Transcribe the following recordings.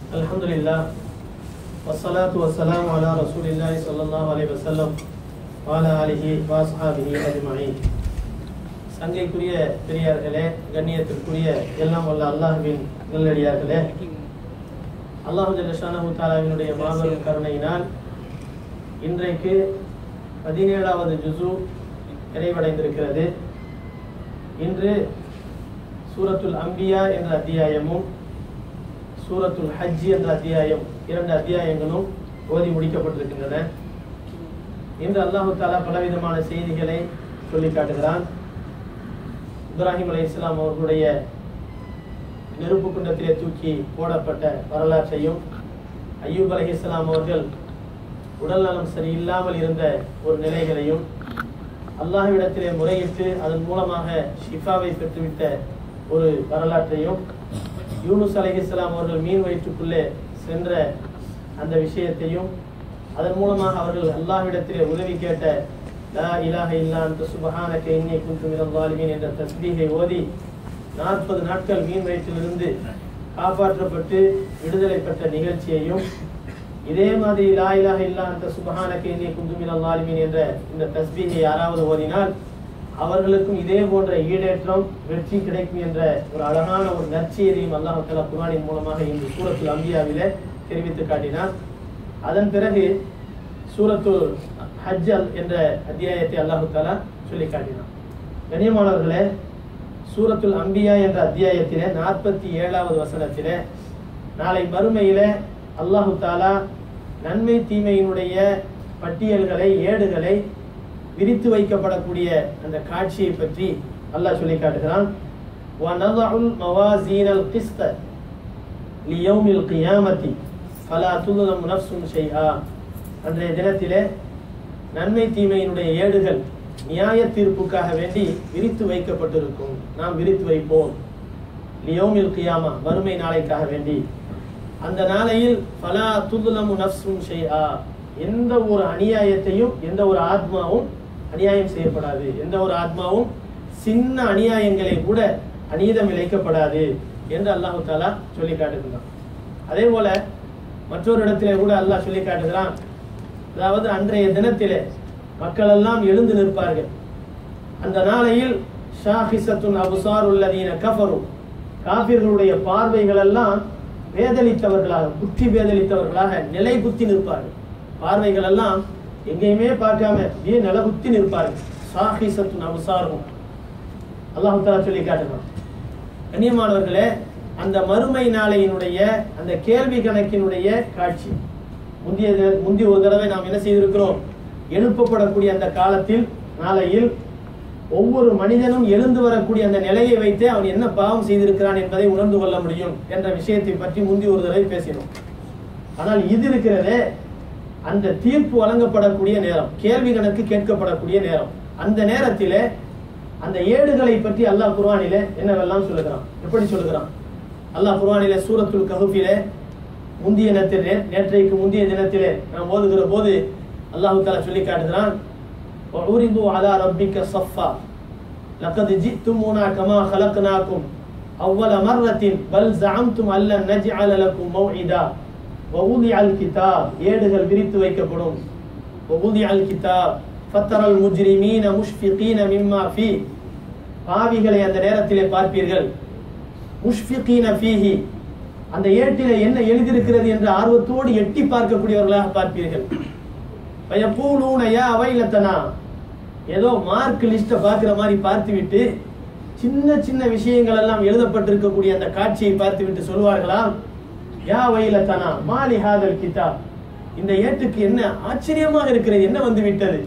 Alhamdulillah, wassalatu wassalamu ala rasulillahi sallallahu alaihi wasallam wa ala alihi wa ashabihi ajma'in. சங்கைக்குரிய பெரியார்களே, கண்ணியத்திற்குரிய எல்லாம் வல்ல அல்லாஹ்வின் நல்லடியார்களே, அல்லாஹ் ஜல்ல ஷானஹு தஆலாவினுடைய மாபெரும் கருணையினால் இன்றைக்கு 17வது ஜுஸு நிறைவடைந்திருக்கிறது. இன்று சூரத்துல் அம்பியா என்ற அத்தியாயமும் சூரத்துல் ஹஜ் என்ற அத்தியாயம், 2 அத்தியாயங்களும் ஓதி முடிக்கப்பட்டிருக்கின்றன. இன்று அல்லாஹு தஆலா பலவிதமான செய்திகளை சொல்லி காட்டுகிறான். இப்ராஹிம் அலைஹிஸ்ஸலாம் அவர்களுடைய நெருப்பு குண்டத்திலே தூக்கி போடப்பட்ட வரலாற்றையும், அய்யூப் அலைஹிஸ்ஸலாம் அவர்கள் உடல் நலம் சரியில்லாமல் இருந்த ஒரு நிலைகளையும், அல்லாஹ்விடத்திலே முறையிட்டு அதன் மூலமாக ஷிஃபாவை பெற்றுவிட்ட ஒரு வரலாற்றையும், யூனுஸ் அலைஹிஸ்ஸலாம் அவர்கள் மீன் வயிற்றுக்குள்ளே சென்ற அந்த விஷயத்தையும், அதன் மூலமாக அவர்கள் அல்லாஹ்விடத்திலே உதவி கேட்ட லா இலாஹ இல்லா அன்த சுப்ஹானக இன்னி குன்து மினல் ஸாலிமீன் என்ற தஸ்பீஹை ஓதி 40 நாட்கள் மீன் வயிற்றிலிருந்து காப்பாற்றப்பட்டு விடுதலை பெற்ற நிகழ்ச்சியையும், இதே மாதிரி லா இலாஹ இல்லா அன்த சுப்ஹானக இன்னி குன்து மினல் ஸாலிமீன் என்ற இந்த தஸ்பீஹை யாராவது ஓதினால் அவர்களுக்கும் இதே போன்ற ஈடேற்றம், வெற்றி கிடைக்கும் என்ற ஒரு அழகான ஒரு நற்செய்தியும் அல்லாஹ் தஆலா குர்ஆனின் மூலமாக இந்த சூரத்துல் அம்பியாவிலே தெரிவித்து காட்டினார். அதன் பிறகு சூரத்துல் ஹஜ் என்ற அத்தியாயத்தை அல்லாஹ் தஆலா சொல்லி காட்டினார். கண்ணியமானவர்களே, சூரத்துல் அம்பியா என்ற அத்தியாயத்திலே 47வது வசனத்திலே நாளை மறுமையிலே அல்லாஹ் தஆலா நன்மை தீமையினுடைய பட்டியல்களை, ஏடுகளை விரித்து வைக்கப்படக்கூடிய அந்த காட்சியை பற்றி அல்லாஹ் சொல்லி காட்டுகிறான். வனதஉல் மவாசீனல் கிஸ்த லியௌமில் கியாமத்தி ஃபலா துظلم நஃப்ஸு ஷைஆ. அன்றைய தினத்திலே நன்மை தீமையினுடைய ஏடுகள் நியாய தீர்ப்புக்காக வேண்டி விரித்து வைக்கப்பட்டிருக்கும். நாம் விரித்து வைப்போம். லியௌமில் கியாமா, மறுமை நாளைக்காக வேண்டி. அந்த நாளையில் ஃபலா துظلم நஃப்ஸு ஷைஆ, எந்த ஒரு அநியாயத்தையும் எந்த ஒரு ஆத்மாவும் அநியாயம் செய்யப்படாது. எந்த ஒரு ஆத்மாவும் சின்ன அநியாயங்களை கூட அநீதம் இழைக்கப்படாது என்று அல்லாஹ் தஆலா சொல்லி காட்டுகிறான். அதே போல மற்றொரு இடத்திலே கூட அல்லாஹ் சொல்லி காட்டுகிறான். அதாவது அன்றைய தினத்திலே மக்கள் எல்லாம் எழுந்து நிற்பார்கள். அந்த நாளையில் ஷாஹிஸத்துன் அப்சாருல் லதீன கஃபரு, காஃபிர்களுடைய பார்வைகள் எல்லாம் வேதளித்தவர்களாக, புத்தி வேதளித்தவர்களாக நிலை குத்தி நிற்பார்கள். பார்வைகள் எல்லாம் எங்கேயுமே பார்க்காம நிலகுத்தி நிற்பார்கள். ஷாஹிஸத்துன் அப்சாரும் அல்லாஹ் தஆலா சொல்லி காட்டுகிறான். கண்ணியமானவர்களே, அந்த மறுமை நாளையினுடைய அந்த கேள்வி கணக்கினுடைய காட்சி முந்தைய ஒரு தடவை நாம் என்ன செய்திருக்கிறோம்? எழுப்பப்படக்கூடிய அந்த காலத்தில், நாளையில் ஒவ்வொரு மனிதனும் எழுந்து வரக்கூடிய அந்த நிலையை வைத்தே அவன் என்ன பாவம் செய்திருக்கிறான் என்பதை உணர்ந்து கொள்ள முடியும் என்ற விஷயத்தை பற்றி முந்தைய ஒரு தடவை பேசினோம். ஆனால் இது இருக்கிறதே, அந்த தீர்ப்பு வழங்கப்படக்கூடிய நேரம், கேள்வி கணக்கு கேட்கப்படக்கூடிய நேரம். அந்த நேரத்திலே அந்த ஏடுகளை பற்றி அல்லாஹ் குர்ஆனிலே என்னவெல்லாம் சொல்லுகிறான்? எப்படி சொல்லுகிறான்? அல்லாஹ் குர்ஆனிலே சூரத்துல் கஹ்ஃபிலே முந்தைய தினத்திலே, நேற்றைக்கு முந்தைய தினத்திலே நாம் ஓதுகிற போது அல்லாஹ் தஆலா சொல்லி காட்டுகிறான். வஉரிது அலா ரப்பிக ஸஃபா லகத் ஜித்துமுனா கமா خلقناكم அவ்வல மர்ரத்தின் பல் ஸஅம்தும் அல்லன் நஜ்அல லக்கும் மௌஇதா வவுதிஅல் கிதாப், ஏடுகள் விரித்து வைக்கப்படும். வவுதிஅல் கிதாப் ஃபத்தரல் முஜ்ரிமீன முஷ்ஃபிகீன மிம்மா ஃபீ, பாவிகளை அந்த நேரத்திலே பார்ப்பீர்கள். முஷ்ஃபிகீன ஃபீஹி, அந்த ஏட்டிலே என்ன எழுதியிருக்கிறது என்ற ஆர்வத்தோடு எட்டி பார்க்கக்கூடியவர்களாக பார்ப்பீர்கள். வயகூலூன யா வைலத்தனா, ஏதோ மார்க் லிஸ்ட பார்க்கிற மாதிரி பார்த்துவிட்டு சின்ன சின்ன விஷயங்கள் எல்லாம் எழுதப்பட்டிருக்கக்கூடிய அந்த காட்சியை பார்த்துவிட்டு சொல்வார்களாம், யா வைலத்தனா மாலி ஹாதல் கிதாப், இந்த ஏட்டுக்கு என்ன ஆச்சரியமாக இருக்கிறது, என்ன வந்து விட்டது.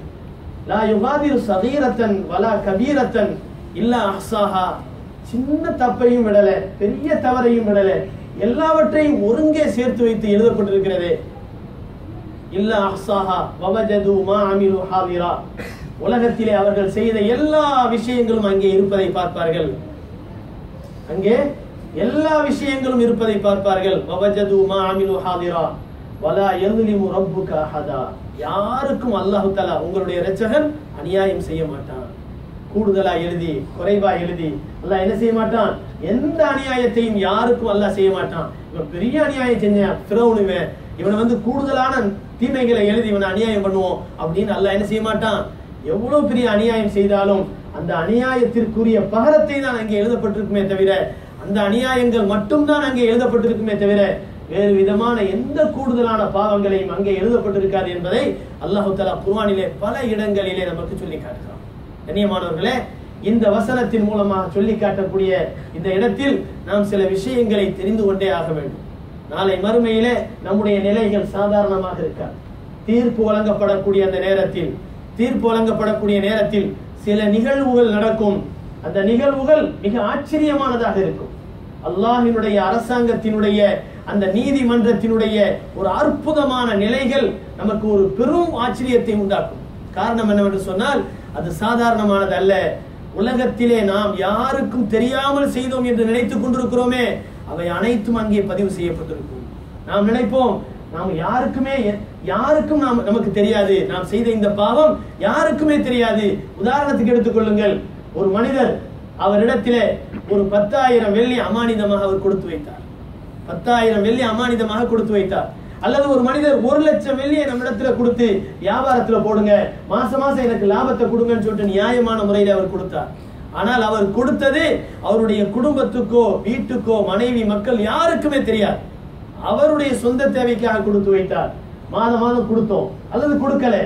லா யுகாதிரு சகீரத்தன் வலா கபீரத்தன் இல்லா அஹ்சாஹா, சின்ன தப்பையும் விடல, பெரிய தவறையும் விடல, எல்லாவற்றையும் ஒருங்கே சேர்த்து வைத்து எழுதப்பட்டிருக்கிறது. இல்லா அஹ்சாஹா வவஜது மா அமிலு ஹாதிரா, உலகத்திலே அவர்கள் செய்த எல்லா விஷயங்களும் அங்கே இருப்பதை பார்ப்பார்கள். அங்கே எல்லா விஷயங்களும் இருப்பதை பார்ப்பார்கள். வவஜது மா அமிலு ஹாதிரா வலா யظ்லிமு ரப்புக அஹதா, யாருக்கும் அல்லாஹ் தஆலா உங்களுடைய இரட்சகன் அநியாயம் செய்ய மாட்டான். கூடுதலா எழுதி குறைவா எழுதி அல்லாஹ் என்ன செய்ய மாட்டான். எந்த அநியாயத்தையும் யாருக்கும் அல்லாஹ் செய்ய மாட்டான். இவன் பெரிய அநியாயம் செஞ்சான் ஃபிரௌன், இவனை கூடுதலான தீமைகளை எழுதி இவனை அநியாயம் பண்ணுவோம் அப்படின்னு அல்லாஹ் என்ன செய்ய மாட்டான். எவ்வளவு பெரிய அநியாயம் செய்தாலும் அந்த அநியாயத்திற்குரிய பகரத்தை தான் அங்கே எழுதப்பட்டிருக்குமே தவிர, அந்த அநியாயங்கள் மட்டும்தான் அங்கே எழுதப்பட்டிருக்குமே தவிர வேறு விதமான எந்த கூடுதலான பாவங்களையும் அங்கே எழுதப்பட்டிருக்காது என்பதை அல்லாஹ் தஆலா குர்ஆனிலே பல இடங்களிலே நமக்கு சொல்லி காட்டுகிறான். கண்ணியமானவர்களே, இந்த வசனத்தின் மூலமாக சொல்லி காட்டக்கூடிய இந்த இடத்தில் நாம் சில விஷயங்களை தெரிந்து கொண்டே ஆக வேண்டும். நாளை மறுமையிலே நம்முடைய நிலைகள் சாதாரணமாக இருக்காது. தீர்ப்பு வழங்கப்படக்கூடிய அந்த நேரத்தில் சில நிகழ்வுகள் நடக்கும். அந்த நிகழ்வுகள் மிக ஆச்சரியமானதாக இருக்கும். அல்லாஹ்வினுடைய அரசாங்கத்தினுடைய அந்த நீதிமன்றத்தினுடைய ஒரு அற்புதமான நிலைகள் நமக்கு ஒரு பெரும் ஆச்சரியத்தை உண்டாக்கும். காரணம் என்னவென்று சொன்னால், அது சாதாரணமானது அல்ல. உலகத்திலே நாம் யாருக்கும் தெரியாமல் செய்தோம் என்று நினைத்துக் கொண்டிருக்கிறோமே, அவை அனைத்தும் அங்கே பதிவு செய்யப்பட்டிருக்கும். நாம் நினைப்போம் யாருக்கும் நமக்கு தெரியாது, நாம் செய்த இந்த பாவம் யாருக்குமே தெரியாது. உதாரணத்துக்கு எடுத்துக்கொள்ளுங்கள், ஒரு மனிதர் அவரிடத்திலே ஒரு 10,000 வெள்ளி அமானிதமாக அவர் கொடுத்து வைத்தார். 10,000 வெள்ளி அமானிதமாக கொடுத்து வைத்தார். அல்லது ஒரு மனிதர் 1,00,000 வெள்ளியை நம்மிடத்துல கொடுத்து வியாபாரத்துல போடுங்க, மாசம் எனக்கு லாபத்தை கொடுங்கன்னு சொல்லிட்டு நியாயமான முறையில் அவர் கொடுத்தார். ஆனால் அவர் கொடுத்தது அவருடைய குடும்பத்துக்கோ வீட்டுக்கோ மனைவி மக்கள் யாருக்குமே தெரியாது. அவருடைய சொந்த தேவைக்காக கொடுத்து வைத்தார். மாதம் கொடுத்தோம் அல்லது கொடுக்கல.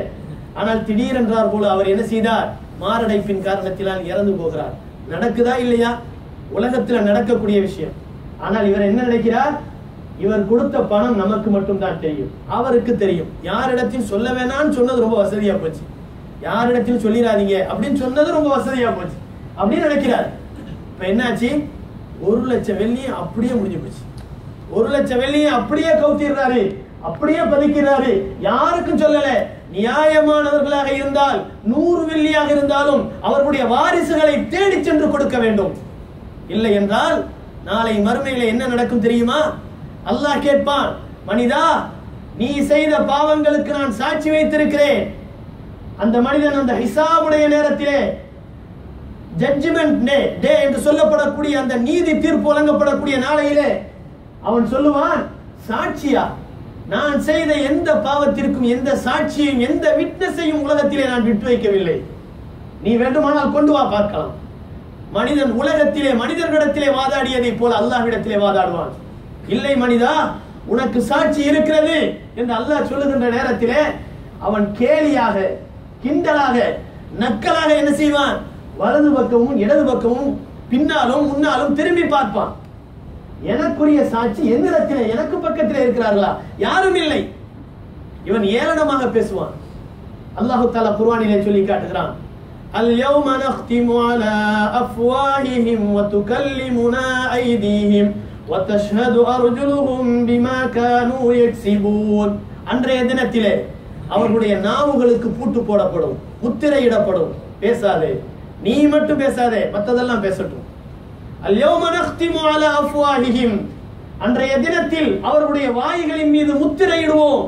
ஆனால் திடீரென்றார் போல அவர் என்ன செய்தார், மாரடைப்பின் காரணத்தினால் இறந்து போகிறார். நடக்குதா இல்லையா? உலகத்துல நடக்கக்கூடிய விஷயம். ஆனால் இவர் என்ன நினைக்கிறார், இவர் கொடுத்த பணம் நமக்கு மட்டும் தான் தெரியும், அவருக்கு தெரியும். யாரிடத்தையும் சொல்ல வேணாம்னு சொன்னது ரொம்ப வசதியா போச்சு, யாரிடத்தையும் சொல்லிடாதீங்க அப்படின்னு சொன்னது ரொம்ப வசதியா போச்சு அப்படின்னு நினைக்கிறார். இப்ப என்னாச்சு, 1,00,000 வெள்ளியை அப்படியே முடிஞ்சு போச்சு. 1,00,000 வெள்ளியை அப்படியே கவுத்திடுறாரு, அப்படியே பதிக்கிறாரு. யாருக்கும் சொல்லல. நியாயமானவர்களாக இருந்தால் 100 வெள்ளியாக இருந்தாலும் அவர்களுடைய வாரிசுகளை தேடி சென்று கொடுக்க வேண்டும். இல்லை என்றால் நாளை மறுமையில என்ன நடக்கும் தெரியுமா? அல்லாஹ் கேட்பான், மனிதா நீ செய்த பாவங்களுக்கு நான் சாட்சி வைத்திருக்கிறேன். அந்த மனிதன் அந்த ஹிசாபுடைய நேரத்திலே, ஜட்ஜ்மெண்ட் டே என்று சொல்லப்படக்கூடிய அந்த நீதி தீர்ப்பு வழங்கப்படக்கூடிய நாளையிலே அவன் சொல்லுவான், சாட்சியா, நான் செய்த எந்த பாவத்திற்கும் எந்த சாட்சியையும் எந்த விட்னஸையும் உலகத்திலே நான் விட்டு வைக்கவில்லை. நீ வேண்டுமானால் கொண்டு வா பார்க்கலாம். மனிதன் உலகத்திலே மனிதர்களிடத்திலே வாதாடியதை போல அல்லாஹ்விடத்திலே வாதாடுவான். இல்லை மனிதா, உனக்கு சாட்சி இருக்கிறது என்று அல்லாஹ் சொல்லுகின்ற நேரத்திலே அவன் கேலியாக, கிண்டலாக, நக்கலாக என்ன செய்வான், வலது பக்கமும் இடது பக்கமும் பின்னாலும் முன்னாலும் திரும்பி பார்ப்பான். எனக்குரிய சாட்சி எந்திரத்திலே எனக்கு பக்கத்திலே இருக்கிறார்களா? யாரும் இல்லை. இவன் ஏளனமாக பேசுவான். அல்லாஹ் தஆலா குர்ஆனிலே சொல்லி காட்டுகிறான், அல்-யௌம நக்திமு அலா அஃப்வாஹிஹிம் வ துகல்லிமுனா ஐதீஹிம் வ தஷ்ஹது அர்ஜுலுஹும் பிமா கானூ யக்ஸிபூன். அன்றைய தினத்திலே அவர்களுடைய நாவுகளுக்கு பூட்டு போடப்படும், முத்திரையிடப்படும். பேசாதே, நீ மட்டும் பேசாதே, மற்றதெல்லாம் பேசட்டும். அல்-யௌம நக்திமு அலா அஃப்வாஹிஹிம், அன்றைய தினத்தில் அவர்களுடைய வாய்களின் மீது முத்திரையிடுவோம்.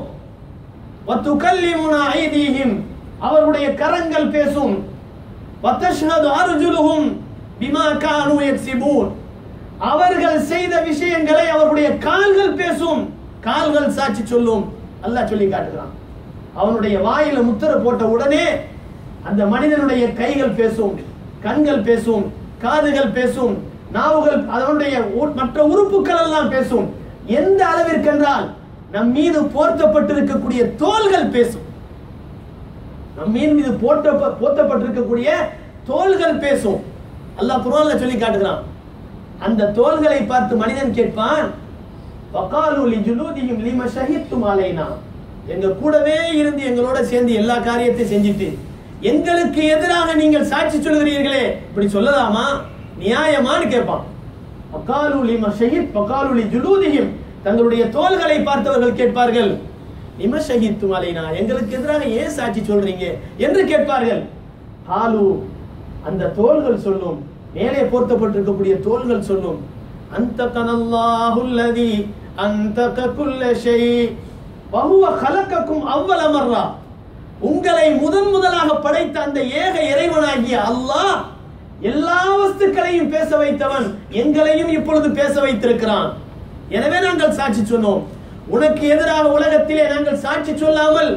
வ துகல்லிமுனா ஐதீஹிம், அவர்களுடைய கரங்கள் பேசும். வ தஷ்ஹது அர்ஜுலுஹும் பிமா கானூ யக்ஸிபூன், அவர்கள் செய்த விஷயங்களை அவர்களுடைய கால்கள் பேசும், கால்கள் சாட்சி சொல்லும். அல்லாஹ் சொல்லி காட்டுகிறான். அவனுடைய வாயில முத்திரை போட்ட உடனே அந்த மனிதனுடைய கைகள் பேசும், கண்கள் பேசும், காதுகள் பேசும், நாவுகள், அதனுடைய மற்ற உறுப்புகள் எல்லாம் பேசும். எந்த அளவிற்கு என்றால் நம் மீது போர்த்தப்பட்டிருக்கக்கூடிய தோள்கள் பேசும். நம் மீது போர்த்தப்பட்டிருக்கக்கூடிய தோள்கள் பேசும். அல்லாஹ் குர்ஆன்ல சொல்லி காட்டுகிறான். அந்த தோள்களை பார்த்து மனிதன் கேட்பான், வகாலு லிஜுலூதிஹிம் லிமா ஷஹித்தும் அலைனா, எங்க கூடவே இருந்து எங்களோட சேர்ந்து எல்லா காரியத்தையும் செஞ்சிட்டு எங்களுக்கு எதிராக நீங்கள் சாட்சி சொல்கிறீர்களே, இப்படி சொல்லலாமா, நியாயமான்னு கேட்பான். வகாலு லிமா ஷஹித் வகாலு லிஜுலூதிஹிம், தங்களுடைய தோள்களை பார்த்தவர்கள் கேட்பார்கள், லிமா ஷஹித்தும் அலைனா, எங்களுக்கு எதிராக ஏன் சாட்சி சொல்றீங்க என்று கேட்பார்கள். ஹாலு, அந்த தோள்கள் சொல்லும், மேலே போர்த்தப்பட்டிருக்கக்கூடிய தோள்கள் சொல்லும், அன்தகனல்லாஹுல்லதி அன்தக குல்ல ஷை வஹுவ கலக்கக்கும் அவ்வல மர்ரா, உங்களை முதலாக படைத்த அந்த ஏக இறைவனாகிய அல்லாஹ் எல்லா வஸ்துக்களையும் பேச வைத்தவன் எங்களையும் இப்பொழுது பேச வைத்திருக்கிறான். எனவே நாங்கள் சாட்சி சொன்னோம். உனக்கு எதிராக உலகத்திலே நாங்கள் சாட்சி சொல்லாமல்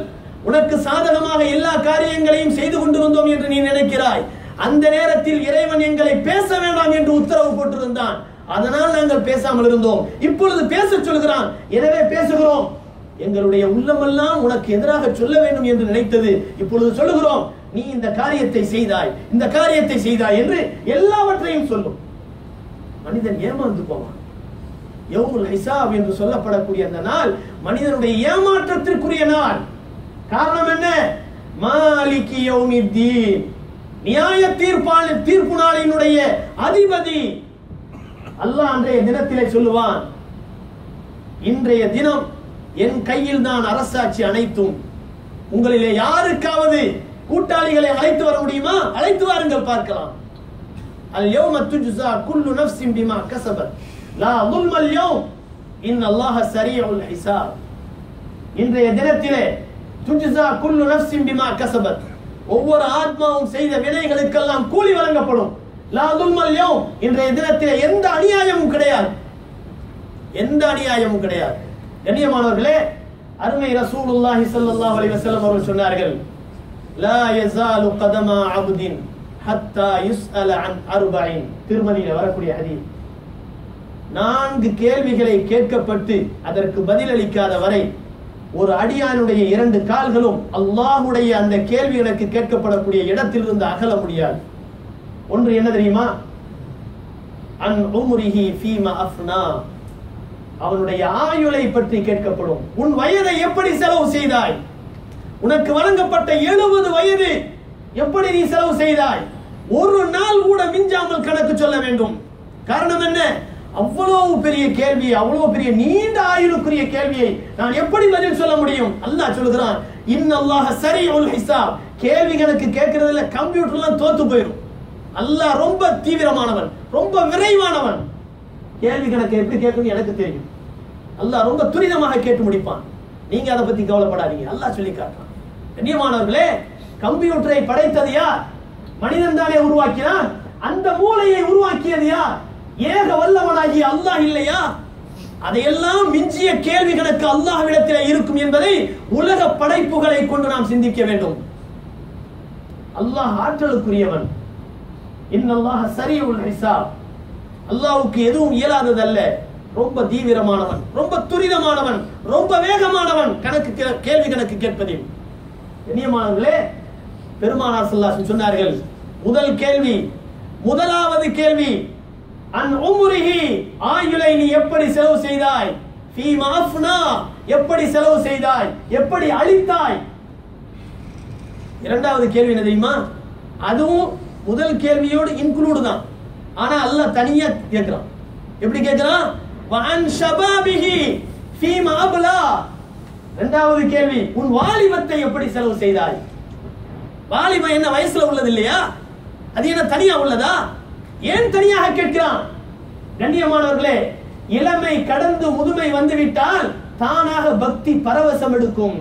உனக்கு சாதகமாக எல்லா காரியங்களையும் செய்து கொண்டிருந்தோம் என்று நீ நினைக்கிறாய். அந்த நேரத்தில் இறைவன் எங்களை பேச வேண்டாம் என்று உத்தரவு போட்டிருந்தான். அதனால் நாங்கள் பேசாமல் இருந்தோம். இப்பொழுது பேச சொல்கிறான். எனவே பேசுகிறோம். எங்களுடைய உள்ளமெல்லாம் உனக்கு எதிராக சொல்ல வேண்டும் என்று நினைத்தது இப்பொழுது சொல்லுகிறோம். நீ இந்த காரியத்தை செய்தாய், இந்த காரியத்தை செய்தாய் என்று எல்லாவற்றையும் சொல்லும். மனிதன் ஏமாந்து போவான். யௌமுல் ஹிசாப் என்று சொல்லப்படக்கூடிய அந்த நாள் மனிதனுடைய ஏமாற்றத்திற்குரிய நாள். காரணம் என்ன? மாலிகி யௌமித்தீன், நியாய தீர்ப்பு நாளினுடைய அதிபதி அல்லாஹ் அன்றைய தினத்திலே சொல்லுவான், இன்றைய தினம் என் கையில் தான் அரசாட்சி அனைத்தும். உங்களிலே யாருக்காவது கூட்டாளிகளை அழைத்து வர முடியுமா? அழைத்து வாருங்கள் பார்க்கலாம். அல் யௌம துஜ்ஸா குல்லு நஃப்ஸின் பிமா கஸபத் லா ظுல்ம அல் யௌம் இன்னல்லாஹ ஸரீஉல் ஹிசாப். இன்றைய தினத்திலே துஜ்ஸா குல்லு நஃப்ஸின் பிமா கஸபத், ஒவ்வொரு ஆத்மாவும் செய்த வினைகளுக்கெல்லாம் கூலி வழங்கப்படும். லா ظுல்ம அல் யௌம், இன்றைய தினத்திலே எந்த அநியாயமும் கிடையாது, எந்த அநியாயமும் கிடையாது. கண்ணியமானவர்களே, அருமை ரசூலுல்லாஹி ஸல்லல்லாஹு அலைஹி வஸல்லம் அவர்கள் சொன்னார்கள், லா யஸாலு கதமா அப்தின் ஹத்தா யுஸ்அல அன் அர்பஇன். திருமதியிலே வரக்கூடிய ஹதீஸ். 4 கேள்விகளை கேட்கப்பட்டு அதற்கு பதிலளிக்காத வரை ஒரு அடியானுடைய 2 கால்களும் அல்லாஹ்வுடைய அந்த கேள்விகளுக்கு கேட்கப்படக்கூடிய இடத்திலிருந்து அகல முடியாது. ஒன்று என்ன தெரியுமா? அன் உம்ரிஹி ஃபீமா அஃப்னா, அவனுடைய ஆயுளை பற்றி கேட்கப்படும். உன் வயதை எப்படி செலவு செய்தாய்? உனக்கு வழங்கப்பட்ட 70 வயது எப்படி நீ செலவு செய்தாய்? ஒரு நாள் கூட மிஞ்சாமல் கணக்கு சொல்ல வேண்டும். காரணம் என்ன? அவ்வளவு பெரிய கேள்வி, அவ்வளவு பெரிய நீண்ட ஆயுளுக்குரிய கேள்வியை நான் எப்படி பதில் சொல்ல முடியும்? அல்லாஹ் சொல்கிறான், இன்னல்லாஹ ஸரீஉல் ஹிசாப். கேள்வி கணக்கு கேட்கிறதுல கம்ப்யூட்டர்லாம் தோத்து போயிடும். அல்லாஹ் ரொம்ப தீவிரமானவன், ரொம்ப விரைவானவன். கேள்வி கணக்கு எப்படி கேட்கணும் எனக்கு தெரியும். அல்லாஹ் ரொம்ப துரிதமாக கேட்டு முடிப்பான். நீங்க அதை பத்தி கவலைப்படாதீங்க. அல்லாஹ் சொல்லி காட்டுறான். கண்ணியமானவர்களே, கம்ப்யூட்டரை படைத்தது யார்? மனிதன் தானே உருவாக்கினான். அந்த மூளையை உருவாக்கியது யார்? ஏக வல்லவனாகிய அல்லாஹ் இல்லையா? அதையெல்லாம் மிஞ்சிய கேள்வி கணக்கு அல்லாஹ்விடத்தில் இருக்கும் என்பதை உலக படைப்புகளை கொண்டு நாம் சிந்திக்க வேண்டும். அல்லாஹ் ஆற்றலுக்குரியவன். இன்னல்லாஹ ஸரீஉல் ஹிசாப். அல்லாஹ்வுக்கு எதுவும் இயலாததல்ல. ரொம்ப தீவிரமானவன், ரொம்ப துரிதமானவன், ரொம்ப வேகமானவன் கணக்கு கேள்வி கணக்கு கேட்பதில். கண்ணியமானவர்களே, பெருமானார் ஸல்லல்லாஹு அலைஹி சொன்னார்கள், முதல் கேள்வி, முதலாவது கேள்வி, அன் உம்ரிஹி, ஆயுளை நீ எப்படி செலவு செய்தாய்? ஃபீமா அஃப்னா, எப்படி செலவு செய்தாய், எப்படி அழித்தாய்? இரண்டாவது கேள்வி என்ன தெரியுமா? அதுவும் முதல் கேள்வியோடு இன்க்ளூட் தான். ஆனா அல்லாஹ் தனியா கேட்கிறான். எப்படி கேட்கிறான்? வஅன் ஷபாபிஹி ஃபீமா அப்லா. இரண்டாவது கேள்வி, உன் வாலிபத்தை எப்படி செலவு செய்தாய்? வாலிபம் என்ன வயசுல உள்ளது இல்லையா? அது என்ன தனியா உள்ளதா? ஏன் தனியாக கேட்கிறான்? கண்ணியமானவர்களே, இளமை கடந்து முதுமை வந்துவிட்டால் தானாக பக்தி பரவசம் எடுக்கும்.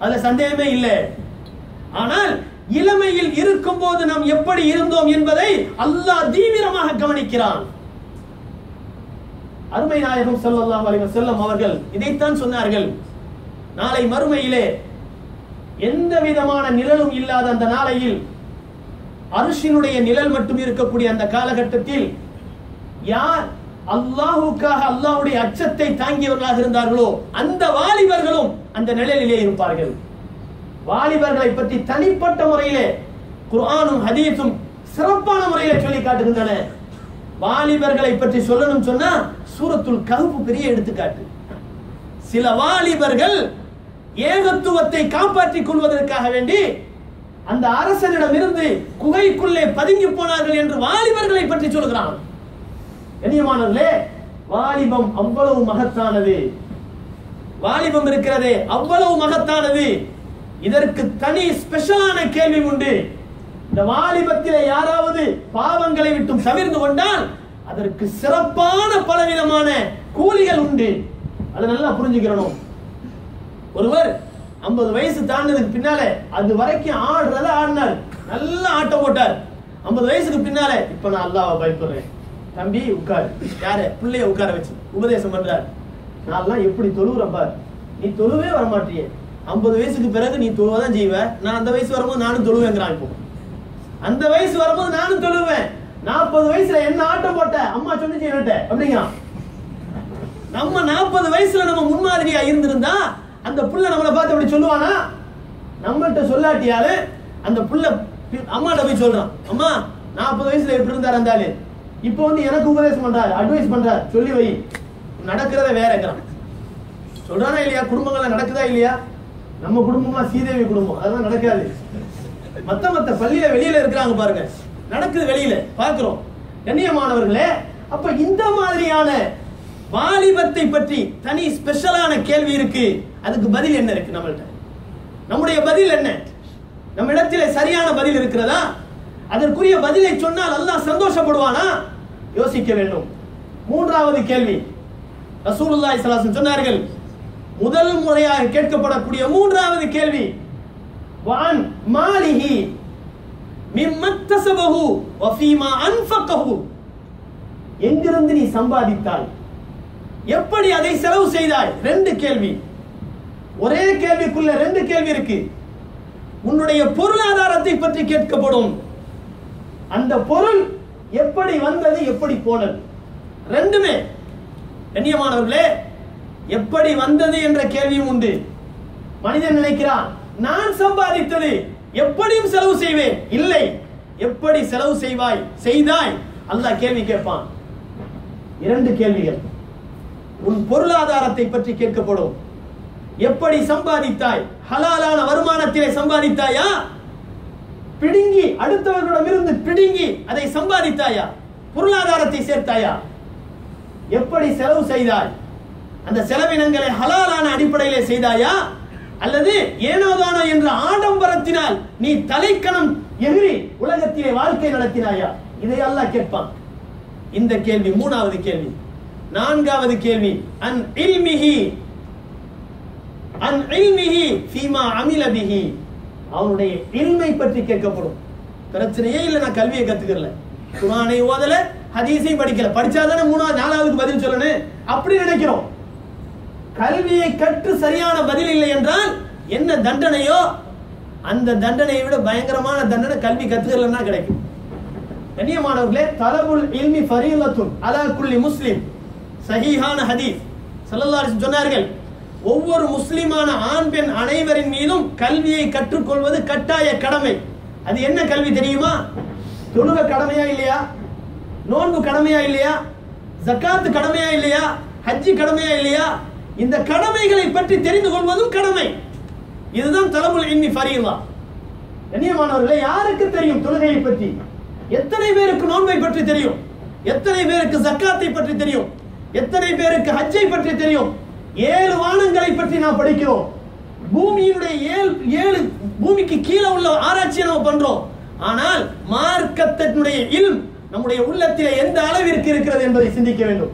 அதுல சந்தேகமே இல்லை. ஆனால் இளமையில் இருக்கும் போது நாம் எப்படி இருந்தோம் என்பதை அல்லாஹ் தீவிரமாக கவனிக்கிறான். அருமை நாயகம் ஸல்லல்லாஹு அலைஹி வஸல்லம் அவர்கள் இதைத்தான் சொன்னார்கள். நாளை மறுமையிலே எந்த விதமான நிழலும் இல்லாத அந்த நாளையில், அர்ஷினுடைய நிழல் மட்டும் இருக்கக்கூடிய அந்த காலகட்டத்தில் யார் அல்லாஹ்வுக்காக அல்லாஹ்வுடைய அச்சத்தை தாங்கியவர்களாக இருந்தார்களோ அந்த வாலிபர்களும் அந்த நிழலிலே இருப்பார்கள். வாலிபர்களை பற்றி தனிப்பட்ட முறையிலே குர்ஆனும் ஹதீஸும் சிறப்பான முறையிலே சொல்லி காட்டுகின்றன. வாலிபர்களை பற்றி சொல்லணும் சொன்னா சூரத்துல் கஹ்ஃப் பெரிய எடுத்துக்காட்டு. சில வாலிபர்கள் ஏகத்துவத்தை காப்பாற்றிக் கொள்வதற்காக வேண்டி அந்த அரசனிடம் இருந்து குகைக்குள்ளே பதுங்கி போனார்கள் என்று வாலிபர்களை பற்றி சொல்கிறான். கண்ணியமானவர்களே, வாலிபம் அவ்வளவு மகத்தானது. வாலிபம் இருக்கிறதே அவ்வளவு மகத்தானது. இதற்கு தனி ஸ்பெஷலான கேள்வி உண்டு. இந்த வாலிபத்திலே யாராவது பாவங்களை விட்டும் தவிர்த்து கொண்டால் அதற்கு சிறப்பான பலவிதமான கூலிகள் உண்டு. அதை நல்லா புரிஞ்சுக்கிறணும். ஒருவர் 50 வயசு தாண்டதுக்கு பின்னால அது வரைக்கும் ஆடுறத ஆடினார், நல்லா ஆட்டம் போட்டார். 50 வயசுக்கு பின்னால இப்ப நான் அல்லாஹ்வை பயப்படுறேன், தம்பி உட்காரு, யாரு பிள்ளைய உட்கார வச்சு உபதேசம் பண்றார். நான் எப்படி தொழுறப்ப நீ தொழுவே வரமாட்டியே, 50 வயசுக்கு பிறகு நீ தொழுவதான் செய்வ, நான் அந்த வயசு வரும்போது நானும் தொழுவேங்கிறான். இப்போ அந்த வயசு வரும்போது நானும் தொழுவேன், 40 வயசுல என்ன ஆட்டம் போட்ட அம்மா சொன்னிச்சு என்னட்ட அப்படிங்கிறான். நம்ம 40 வயசுல நம்ம முன்மாதிரியா இருந்திருந்தா அந்த புள்ள நம்மளை பார்த்து அப்படி சொல்லுவானா? நம்மள்ட்ட சொல்லாட்டியாலே அந்த புள்ள அம்மாட்ட போய் சொல்றான், அம்மா 40 வயசுல எப்படி இருந்தார் அந்த ஆளு, இப்போ எனக்கு உபதேசம் பண்றாரு, அட்வைஸ் பண்றாரு, சொல்லி வை, நடக்கிறத வேறங்கிறான். சொல்றானா இல்லையா? குடும்பங்கள்ல நடக்குதா இல்லையா? நம்ம குடும்பம்லாம் சீதேவி குடும்பம், அதெல்லாம் நடக்காது. மத்த பள்ளியில வெளியில இருக்கிறாங்க பாருங்க, நடக்குது வெளியில பார்க்கிறோம். கண்ணியமானவர்களே, அப்ப இந்த மாதிரியான வாலிபத்தை பற்றி தனி ஸ்பெஷலான கேள்வி இருக்கு. அதுக்கு பதில் என்ன இருக்கு நம்மள்ட்ட? நம்முடைய பதில் என்ன? நம்ம இடத்திலே சரியான பதில் இருக்கிறதா? அதற்குரிய பதிலை சொன்னால் அல்லாஹ் சந்தோஷப்படுவானா? யோசிக்க வேண்டும். மூன்றாவது கேள்வி, ரசூலுல்லாஹி ஸல்லல்லாஹு அலைஹி வஸல்லம் சொன்னார்கள், முதல் முறையாக கேட்கப்படக்கூடிய மூன்றாவது கேள்வி, வான் மாலிஹி மிம்மக்தஸபஹு வ ஃபீமா அன்ஃபகஹு, எங்கிருந்து நீ சம்பாதித்தாய், எப்படி அதை செலவு செய்தாய்? ரெண்டு கேள்வி. ஒரே கேள்விக்குள்ள ரெண்டு கேள்வி இருக்கு. உன்னுடைய பொருளாதாரத்தை பற்றி கேட்கப்படும், அந்த பொருள் எப்படி வந்தது, எப்படி போனது, ரெண்டுமே. கண்ணியமானவர்களே, எப்படி வந்தது என்ற கேள்வியும் உண்டு. மனிதன் நினைக்கிறான், நான் சம்பாதித்தது எப்படியும் செலவு செய்வேன். இல்லை, எப்படி செலவு செய்தாய் அல்லாஹ் கேள்வி கேட்பான். இரண்டு கேள்விகள். உன் பொருளாதாரத்தை பற்றி கேட்கப்படும், எப்படி சம்பாதித்தாய், ஹலாலான வருமானத்திலே சம்பாதித்தாயா, பிடுங்கி அடுத்தவர்களிடமிருந்து பிடுங்கி அதை சம்பாதித்தாயா, பொருளாதாரத்தை சேர்த்தாயா, எப்படி செலவு செய்தாய், அந்த செலவினங்களை ஹலாலான அடிப்படையிலே செய்தாயா, அல்லது ஏனோதானோ என்ற ஆடம்பரத்தினால் நீ தலைக்கணம் எகிரி உலகத்திலே வாழ்க்கை நடத்தினாயா? இதை அல்லாஹ் கேட்பான். இந்த கேள்வி மூணாவது கேள்வி. நான்காவது கேள்வி, அன் இல்மிஹி ஃபீமா அமில பிஹி, அவனுடைய இல்மை பற்றி கேட்கப்படும். பிரச்சனையே இல்லை, நான் கல்வியை கத்துக்கல, குர்ஆனை ஓதல, ஹதீஸையும் படிக்கல, படிச்சாதானே மூணாவது நாலாவதுக்கு பதில் சொல்லணும் அப்படி நினைக்கிறோம். கல்வியை கற்று சரியான பதில் இல்லை என்றால் என்ன தண்டனையோ அந்த தண்டனையை விட பயங்கரமான தண்டனை கல்வி கத்துக்கலன்னா கிடைக்கும். கண்ணியமானவர்களே, தலபுல் இல்மி ஃபரீலத்துன் அலா குல்லி முஸ்லிம், சஹீஹான ஹதீஸ். ஸல்லல்லாஹு அலைஹி வஸல்லம் சொன்னார்கள், ஒவ்வொரு முஸ்லிமான ஆண் பெண் அனைவரின் மீதும் கல்வியை கற்றுக்கொள்வது கட்டாய கடமை. அது என்ன கல்வி தெரியுமா? தொழுகை கடமையா இல்லையா, நோன்பு கடமையா இல்லையா, ஜகாத் கடமையா இல்லையா, ஹஜ்ஜி கடமையா இல்லையா, இந்த கடமைகளை பற்றி தெரிந்து கொள்வதும் கடமை. இதுதான் தலபுல் இல்மி ஃபரீலா. கண்ணியமானவர்களே, யாருக்கு தெரியும் தொழுகையை பற்றி? எத்தனை பேருக்கு நோன்பை பற்றி தெரியும்? எத்தனை பேருக்கு ஜக்காத்தை பற்றி தெரியும்? எத்தனை பேருக்கு ஹஜ்ஜை பற்றி தெரியும்? 7 வானங்களை பற்றி நாம் படிக்கிறோம். பூமியினுடைய 7 பூமிக்கு கீழே உள்ள ஆராய்ச்சியை நாம் பண்றோம். ஆனால் மார்க்கத்தினுடைய இல்ம் நம்முடைய உள்ளத்திலே எந்த அளவிற்கு இருக்கிறது என்பதை சிந்திக்க வேண்டும்.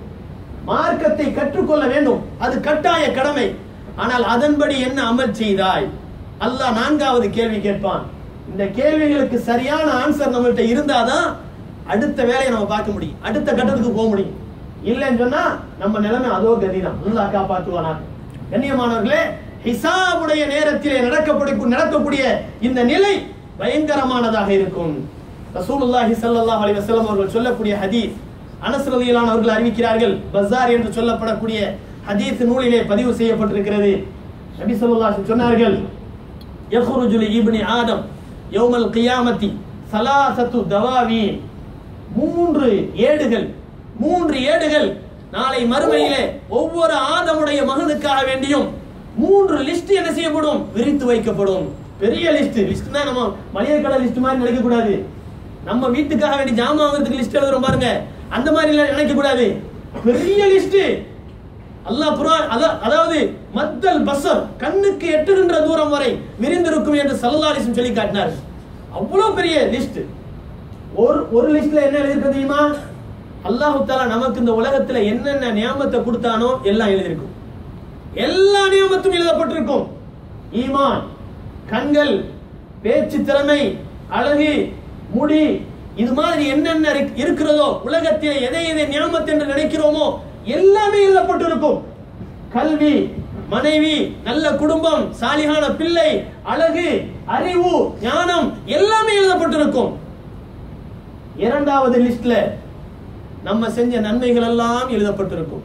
மார்க்கத்தை கற்றுக்கொள்ள வேண்டும், அது கட்டாய கடமை. ஆனால் அதன்படி என்ன அமல் செய்தாய்? அல்லாஹ் நான்காவது கேள்வி கேட்பான். இந்த கேள்விகளுக்கு சரியான ஆன்சர் நம்மள்ட்ட இருந்தாதான் அடுத்த வேலையை நம்ம பார்க்க முடியும், அடுத்த கட்டத்துக்கு போக முடியும். இல்லைன்னு சொன்னா நம்ம நிலைமை அதோ கதிதான். அல்லாஹ் காப்பாற்றுவானாக. கண்ணியமானவர்களே, ஹிசாபுடைய நேரத்திலே நடக்கக்கூடிய இந்த நிலை பயங்கரமானதாக இருக்கும். ரசூலுல்லாஹி ஸல்லல்லாஹு அலைஹி வஸல்லம் அவர்கள் சொல்லக்கூடிய ஹதீஸ், அனஸ் ரலியல்லாஹு அன்ஹு அவர்கள் அறிவிக்கிறார்கள், பஸார் என்று சொல்லப்படக்கூடிய ஹதீஸ் நூலிலே பதிவு செய்யப்பட்டிருக்கிறது. நபி ஸல்லல்லாஹு அலைஹி வஸல்லம் சொன்னார்கள், யக்ருஜு லி இப்னி ஆதம் யௌமல் கியாமத்தி ஸலாஸத்து தவாவீன், 3 ஏடுகள் நாளை மறுமையிலே ஒவ்வொரு ஆதமுடைய மகனுக்காக வேண்டியும் 3 லிஸ்ட் என்ன செய்யப்படும்? விரித்து வைக்கப்படும். பெரிய லிஸ்ட்னா நம்ம மளிகை கடை லிஸ்ட் மாதிரி நினைக்க கூடாது. நம்ம வீட்டுக்காக வேண்டி ஜாமான் வாங்குறதுக்கு லிஸ்ட் எழுதுறோம் பாருங்க, அந்த மாதிரி நினைக்க கூடாது. பெரிய லிஸ்ட். அல்லாஹ் குர்ஆன் அதாவது மத்தல் பஸர், கண்ணுக்கு எட்டுகின்ற தூரம் வரை விரிந்திருக்கும் என்று ஸல்லல்லாஹு அலைஹி வஸல்லம் சொல்லி காட்டினார். அவ்வளவு பெரிய லிஸ்ட். ஒரு லிஸ்ட்ல என்ன எழுதிருக்கு தெரியுமா? அல்லாஹ் தஆலா நமக்கு இந்த உலகத்துல என்னென்ன நியாமத்தை கொடுத்தானோ எல்லாம் எழுதியிருக்கும். எல்லா நியாமத்தும் எழுதப்பட்டிருக்கும். ஈமான், கண்கள், பேச்சு திறமை, அழகு, முடி, இது மாதிரி என்னென்ன இருக்கிறதோ உலகத்தில் எதை எதை நியாமத் என்று நினைக்கிறோமோ எல்லாமே எழுதப்பட்டிருக்கும். கல்வி, மனைவி, நல்ல குடும்பம், சாலிகான பிள்ளை, அழகு, அறிவு, ஞானம் எல்லாமே எழுதப்பட்டிருக்கும். இரண்டாவது லிஸ்ட்ல நம்ம செஞ்ச நன்மைகள் எல்லாம் எழுதப்பட்டிருக்கும்.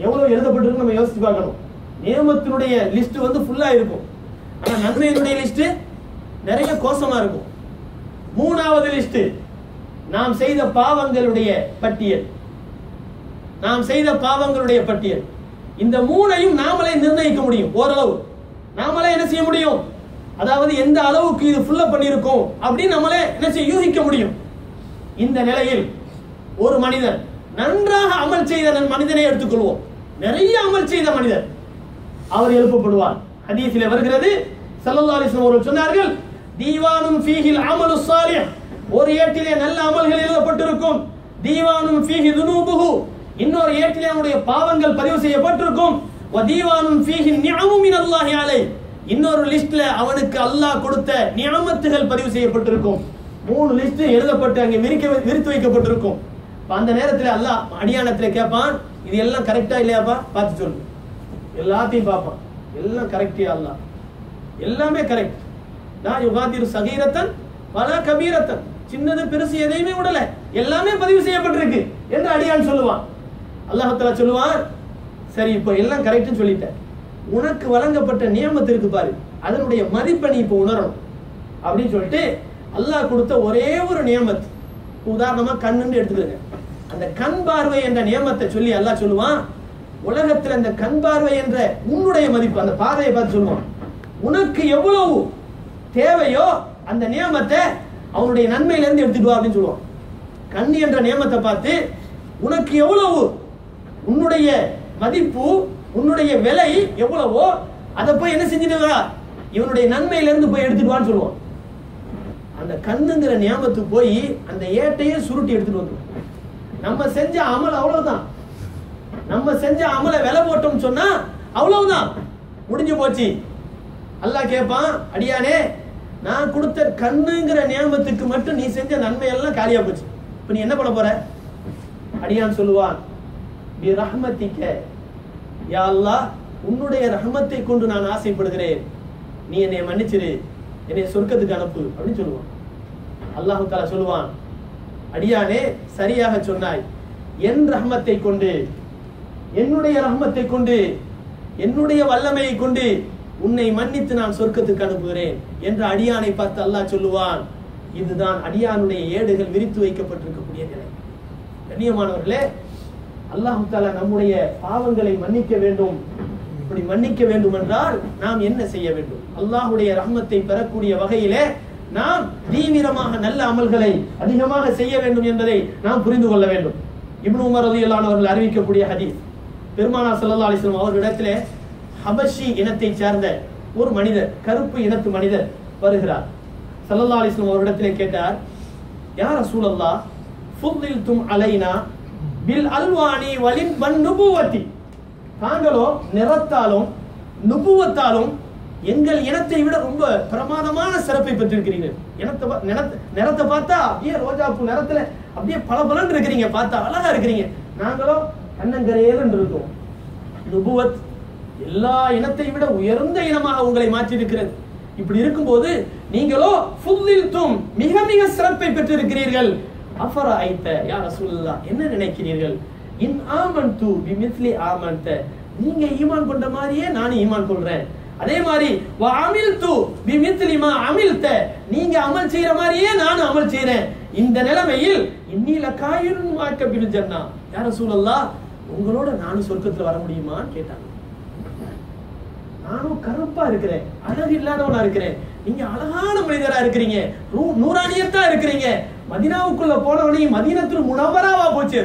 எவ்வளவு எழுதப்பட்டிருக்கு நம்ம யோசிச்சு பார்க்கணும். நியமத்தினுடைய லிஸ்ட் ஃபுல்லா இருக்கும். ஆனா நன்மையினுடைய லிஸ்ட் நிறைய கோசமா இருக்கும். மூணாவது லிஸ்ட் நாம் செய்த பாவங்களுடைய பட்டியல். நாம் செய்த பாவங்களுடைய பட்டியல். இந்த மூணையும் நாமளே நிர்ணயிக்க முடியும். ஓரளவு நாமளே என்ன செய்ய முடியும், அதாவது எந்த அளவுக்கு இது ஃபுல்லா பண்ணிருக்கோம் அப்படின்னு நம்மளே என்ன செய்ய யூகிக்க முடியும். இந்த நிலையில் ஒரு மனிதன் நன்றாக அமல் செய்த மனிதனை எடுத்துக்கொள்வோம். நிறைய அமல் செய்த மனிதர் அவர் எழுப்பப்படுவார். ஹதீஸிலே வருகிறது, ஸல்லல்லாஹு அலைஹி வஸல்லம் அவர்கள் சொன்னார்கள், தீவானும் ஃபீஹில் அமலு ஸாலிஹ், ஒரு ஏட்டிலே நல்ல அமல்கள் எழுதப்பட்டிருக்கும். தீவானும் ஃபீஹி துனூபுஹு, இன்னொரு ஏட்டிலே அவனுடைய பாவங்கள் பதிவு செய்யப்பட்டிருக்கும். வ தீவானும் ஃபீஹி நிஅமு மினல்லாஹி அலைஹி, இன்னொரு லிஸ்ட்ல அவனுக்கு அல்லாஹ் கொடுத்த நிஅமத்துகள் பதிவு செய்யப்பட்டிருக்கும். மூணு லிஸ்ட் எழுதப்பட்டு அங்கே விரித்து வைக்கப்பட்டிருக்கும். அந்த நேரத்தில் அல்லாஹ் அடியானத்துல கேட்பான், இது எல்லாம் கரெக்டா இல்லையாப்பா பார்த்து சொல்லு. எல்லாத்தையும் பார்ப்பான், எல்லாம் கரெக்டியா அல்லாஹ், எல்லாமே கரெக்ட். நான் யுகாதிரு சகீரத்தன் பல கபீரத்தன், சின்னது பெருசு எதையுமே விடல, எல்லாமே பதிவு செய்யப்பட்டிருக்கு என்று அடியான் சொல்லுவான். அல்லாஹ் தஆலா சொல்லுவான், சரி இப்போ எல்லாம் கரெக்ட்னு சொல்லிட்டேன், உனக்கு வழங்கப்பட்ட நியமத்திற்கு பாரு, அதனுடைய மதிப்பை நீ இப்போ உணரணும் அப்படின்னு சொல்லிட்டு அல்லாஹ் கொடுத்த ஒரே ஒரு நியமத், உதாரணமா கண்ணுன்னு எடுத்துக்கிறேன். அந்த கண் பார்வை என்ற நியமத்தை சொல்லி அல்லாஹ் சொல்லுவான், உலகத்தில் அந்த கண் பார்வை என்ற உன்னுடைய மதிப்பு, அந்த பார்வையை பார்த்து சொல்லுவான், உனக்கு எவ்வளவு தேவையோ அந்த நியமத்தை அவனுடைய நன்மையிலிருந்து எடுத்துட்டு வா அப்படின்னு சொல்லுவான். கண் என்ற நியமத்தை பார்த்து உனக்கு எவ்வளவு உன்னுடைய மதிப்பு, உன்னுடைய விலை எவ்வளவோ அதை போய் என்ன செஞ்சுட்டு வா, இவனுடைய நன்மையிலிருந்து போய் எடுத்துட்டு வான்னு சொல்லுவான். அந்த கண்ணுங்கிற நியமத்து போய் அந்த ஏட்டையே சுருட்டி எடுத்துட்டு வந்துடும். நம்ம செஞ்ச அமல் அவ்வளவுதான். நம்ம செஞ்ச அமலை விலை போட்டோம் சொன்னா அவ்வளவுதான், முடிஞ்சு போச்சு. அல்லாஹ் கேட்பான், அடியானே நான் கொடுத்த கண்ணுங்கிற நியமத்துக்கு மட்டும் நீ செஞ்ச நன்மை எல்லாம் காலியா போச்சு, இப்ப நீ என்ன பண்ண போற? அடியான் சொல்லுவான், பி ரஹ்மத்திக்க யா அல்லாஹ், உன்னுடைய ரஹ்மத்தை கொண்டு நான் ஆசைப்படுகிறேன், நீ என்னை மன்னிச்சிரு, என்னை சொர்க்கத்துக்கு அனுப்பு அப்படின்னு சொல்லுவான். அல்லாஹ் தஆலா சொல்லுவான், அடியானே சரியாக சொன்னாய், என் ரஹ்மத்தை கொண்டு, என்னுடைய ரஹ்மத்தை கொண்டு, என்னுடைய வல்லமையை கொண்டு உன்னை மன்னித்து நான் சொர்க்கத்துக்கு அனுப்புகிறேன் என்று அடியானை பார்த்து அல்லாஹ் சொல்லுவான். இதுதான் அடியானுடைய ஏடுகள் விரித்து வைக்கப்பட்டிருக்கக்கூடிய நிலை. கண்ணியமானவர்களே, அல்லாஹ் தஆலா நம்முடைய பாவங்களை மன்னிக்க வேண்டும். இப்படி மன்னிக்க வேண்டும் என்றால் நாம் என்ன செய்ய வேண்டும்? அல்லாஹ்வுடைய ரஹ்மத்தை பெறக்கூடிய வகையிலே நாம் தீவிரமாக நல்ல அமல்களை அதிகமாக செய்ய வேண்டும் என்பதை நாம் புரிந்து கொள்ள வேண்டும். இப்னு உமர் ரலியல்லாஹு அன்ஹு அவர்கள் அறிவிக்கக்கூடிய ஹதீஸ், பெருமானார் ஸல்லல்லாஹு அலைஹி வஸல்லம் அவர்களிடத்திலே ஹபஷி இனத்தை சார்ந்த ஒரு மனிதர், கருப்பு இனத்து மனிதர் வருகிறார். ஸல்லல்லாஹு அலைஹி வஸல்லம் அவர்களிடத்திலே கேட்டார், யா ரசூலல்லாஹ், ஃபுதில்தும் அலைனா பில் அல்வானி வலின் வன் நுபுவத்தி, தாங்களோ நிறத்தாலும் நுபுவத்தாலும் எங்கள் இனத்தை விட ரொம்ப பிரமாதமான சிறப்பை பெற்றிருக்கிறீர்கள். நிறத்தை பார்த்தா அப்படியே ரோஜாப்பூ நிறத்துல அப்படியே பளபளன்னு இருக்கிறீங்க, பார்த்தா அழகா இருக்கிறீங்க. நாங்களோ கண்ணங்கரையேன்னு இருக்கோம். நுபுவத் எல்லா இனத்தை விட உயர்ந்த இனமாக உங்களை மாற்றி இருக்கிறது. இப்படி இருக்கும்போது நீங்களோ ஃபுதில்தும் மிக மிக சிறப்பை பெற்றிருக்கிறீர்கள். அஃபரஐத யா ரசூலுல்லாஹ், என்ன நினைக்கிறீர்கள்? இன் ஆமன்து பிமிஸ்லி ஆமன்த, நீங்க ஈமான் கொண்ட மாதிரியே நானும் ஈமான் கொள்றேன். அதே மாதிரி வ அமில்து பிமிஸ்லி மா அமில்த, நீங்க அமல் செய்யற மாதிரியே நானும் அமல் செய்றேன். இந்த நிலைமையில் இன்னி லகாயினுன் மாக்க பில் ஜன்னா, யா ரசூலுல்லாஹ், உங்களோட நானும் சொர்க்கத்துல வர முடியுமான்னு கேட்டாங்க. நானும் கருப்பா இருக்கிறேன், அழகு இல்லாதவனா இருக்கிறேன், நீங்க அழகான மனிதரா இருக்கிறீங்க, நூறானியத்தா இருக்கிறீங்க. மதீனாவுக்குள்ள போனவனையும் மதீனத்துல் முனவ்வராவா போச்சு.